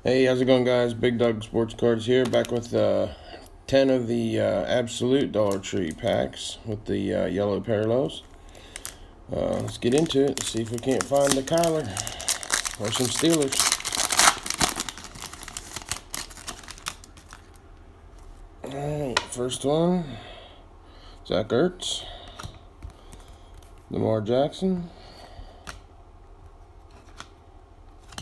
Hey, how's it going, guys? BigDoug Sportscards here, back with 10 of the Absolute Dollar Tree packs with the yellow parallels. Let's get into it, see if we can't find the Kyler or some Steelers. Alright, first one, Zach Ertz, Lamar Jackson.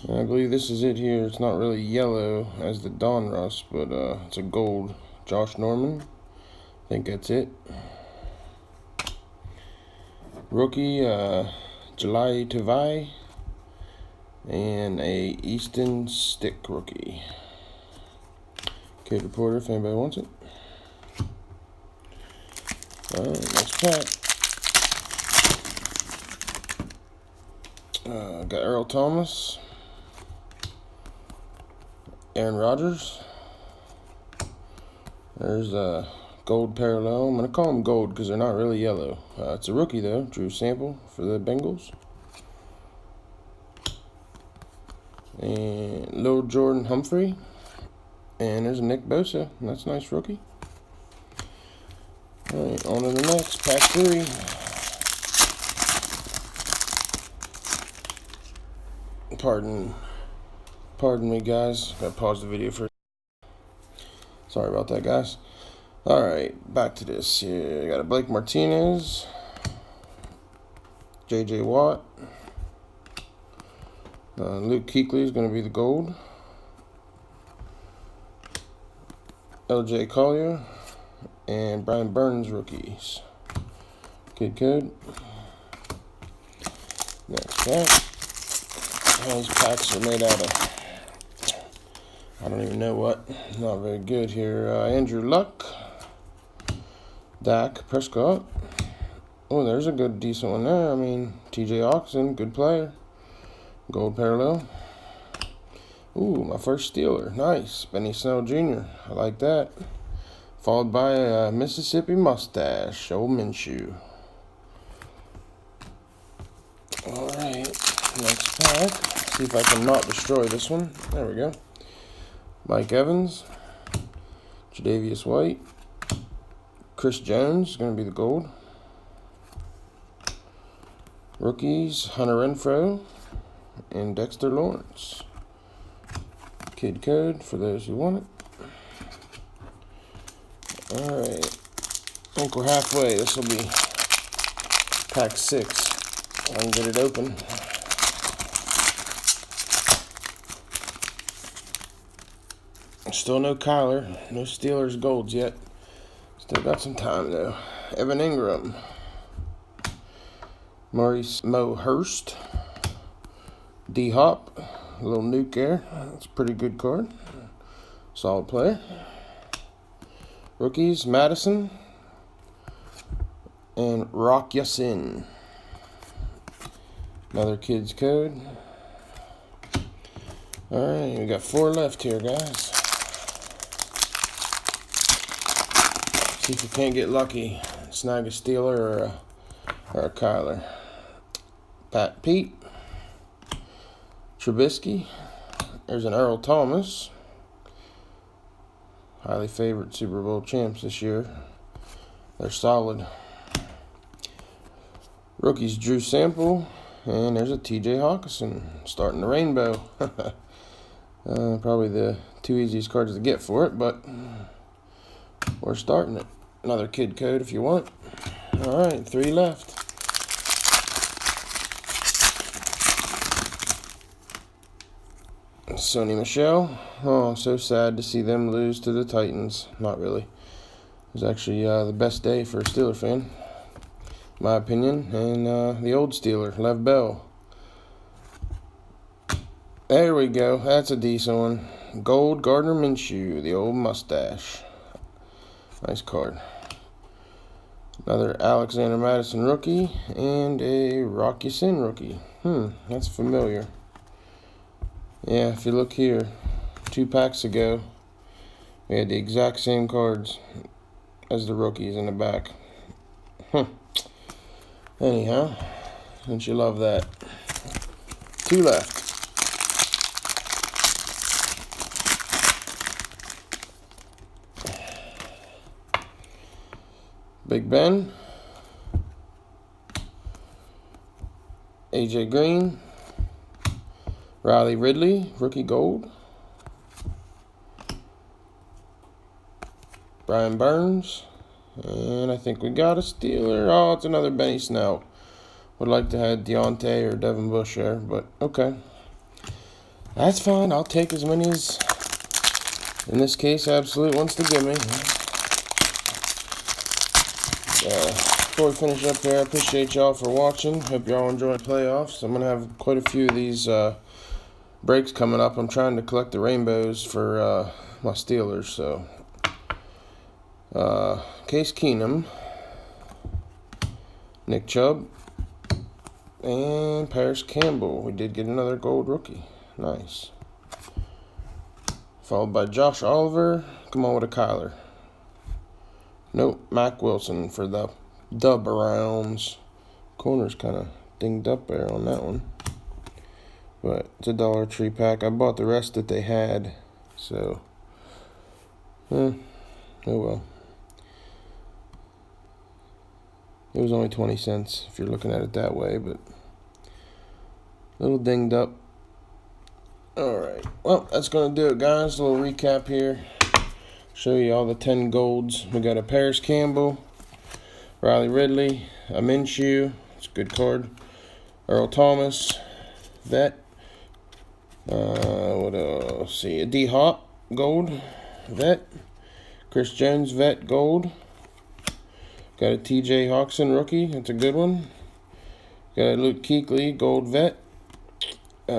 I believe this is it here. It's not really yellow as the Don Russ, but it's a gold. Josh Norman. I think that's it. Rookie, Jalai Tavai. And a Easton Stick rookie. Kid Reporter, if anybody wants it. Alright, next pack. Got Earl Thomas. Aaron Rodgers. There's a gold parallel. I'm going to call them gold because they're not really yellow. It's a rookie, though. Drew Sample for the Bengals. And Lil Jordan Humphrey. And there's a Nick Bosa. That's a nice rookie. Alright, on to the next. Pack 3. Pardon me, guys. Gotta pause the video for. Sorry about that, guys. Alright, back to this here. Got a Blake Martinez, J.J. Watt, Luke Kuechly is going to be the gold, L.J. Collier, and Brian Burns rookies. Kid code. Next pack. These packs are made out of, I don't even know what. Not very good here. Andrew Luck. Dak Prescott. Oh, there's a good, decent one there. I mean, TJ Oxen, good player. Gold parallel. Ooh, my first Steeler. Nice. Benny Snell Jr. I like that. Followed by a Mississippi mustache. Old Minshew. Alright. Next pack. See if I can not destroy this one. There we go. Mike Evans, Tre'Davious White, Chris Jones is going to be the gold. Rookies, Hunter Renfrow and Dexter Lawrence. Kid code for those who want it. Alright, I think we're halfway. This will be pack 6. I can get it open. Still no Kyler, no Steelers golds yet. Still got some time though. Evan Ingram, Maurice Mo Hurst, D Hop, a little nuke there. That's a pretty good card. Solid player. Rookies, Madison and Rock Yassin. Another kid's code. Alright, we got 4 left here, guys. See if you can't get lucky. Snag a Steeler or a Kyler. Pat Pete. Trubisky. There's an Earl Thomas. Highly favored Super Bowl champs this year. They're solid. Rookies, Drew Sample. And there's a TJ Hawkinson starting the rainbow. Probably the 2 easiest cards to get for it, but we're starting it. Another kid code if you want. Alright, 3 left. Sony Michel. Oh, so sad to see them lose to the Titans. Not really. It was actually the best day for a Steeler fan, in my opinion. And the old Steeler, Lev Bell. There we go. That's a decent one. Gold Gardner Minshew, the old mustache. Nice card. Another Alexander Madison rookie and a Rock Ya-Sin rookie. That's familiar. Yeah, if you look here, 2 packs ago, we had the exact same cards as the rookies in the back. Anyhow, don't you love that? 2 left. Big Ben, AJ Green, Riley Ridley, rookie gold, Brian Burns, and I think we got a Steeler. Oh, it's another Benny Snell. Would like to have Deontay or Devin Bush there, but okay. That's fine. I'll take as many as, in this case, Absolute wants to give me. Before we finish up here, I appreciate y'all for watching. Hope y'all enjoyed playoffs. I'm going to have quite a few of these breaks coming up. I'm trying to collect the rainbows for my Steelers. So, Case Keenum, Nick Chubb, and Paris Campbell. We did get another gold rookie. Nice. Followed by Josh Oliver. Come on with a Kyler. Nope, Mac Wilson for the Browns. Corner's kind of dinged up there on that one. But it's a Dollar Tree pack. I bought the rest that they had. So, oh well. It was only 20 cents if you're looking at it that way, but a little dinged up. Alright, well, that's going to do it, guys. A little recap here. Show you all the 10 golds. We got a Paris Campbell, Riley Ridley, a Minshew, it's a good card, Earl Thomas, vet, what else? See, a D-Hop, gold, vet, Chris Jones, vet, gold, got a TJ Hawkinson, rookie, that's a good one, got a Luke Kuechly, gold, vet,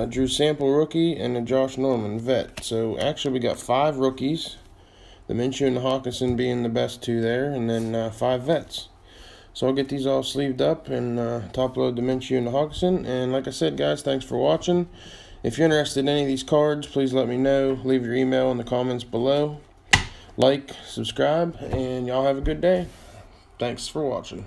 Drew Sample, rookie, and a Josh Norman, vet. So, actually, we got 5 rookies. The Minshew and the Hawkinson being the best 2 there, and then 5 vets. So I'll get these all sleeved up and top load the Minshew and the Hawkinson. And like I said, guys, thanks for watching. If you're interested in any of these cards, please let me know. Leave your email in the comments below. Like, subscribe, and y'all have a good day. Thanks for watching.